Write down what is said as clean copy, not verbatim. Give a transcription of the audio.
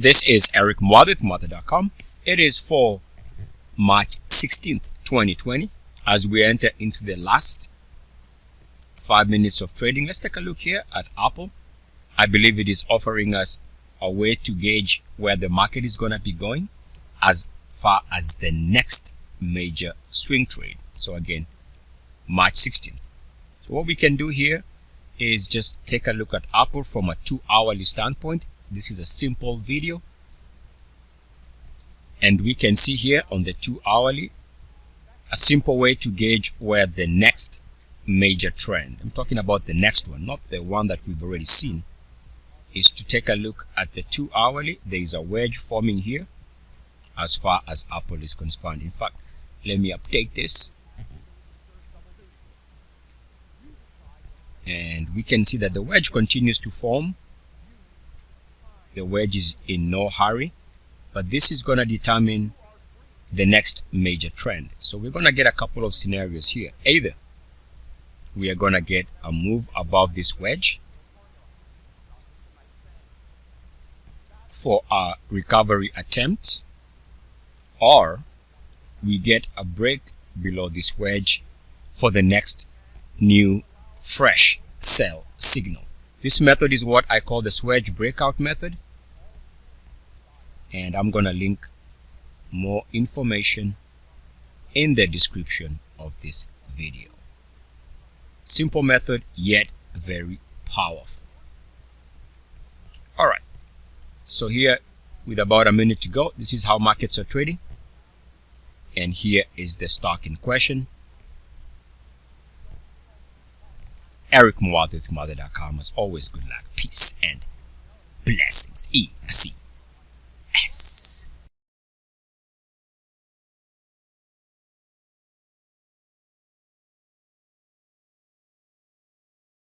This is Eric Muad with Mother.com. It is for March 16th, 2020. As we enter into the last 5 minutes of trading, let's take a look here at Apple. I believe it is offering us a way to gauge where the market is going to be going as far as the next major swing trade. So again, March 16th. So what we can do here is just take a look at Apple from a 2-hourly standpoint. This is a simple video, and we can see here on the 2-hourly a simple way to gauge where the next major trend, I'm talking about the next one, not the one that we've already seen, is to take a look at the 2-hourly. There is a wedge forming here as far as Apple is concerned. In fact, let me update this, and we can see that the wedge continues to form. The wedge is in no hurry, but this is going to determine the next major trend. So we're going to get a couple of scenarios here. Either we are going to get a move above this wedge for a recovery attempt, or we get a break below this wedge for the next new fresh sell signal. This method is what I call the Swedge breakout method, and I'm going to link more information in the description of this video. Simple method, yet very powerful. All right, so here with about a minute to go, this is how markets are trading, and here is the stock in question. Eric Muad with Mother.com. As always, good luck, peace, and blessings. ETFs.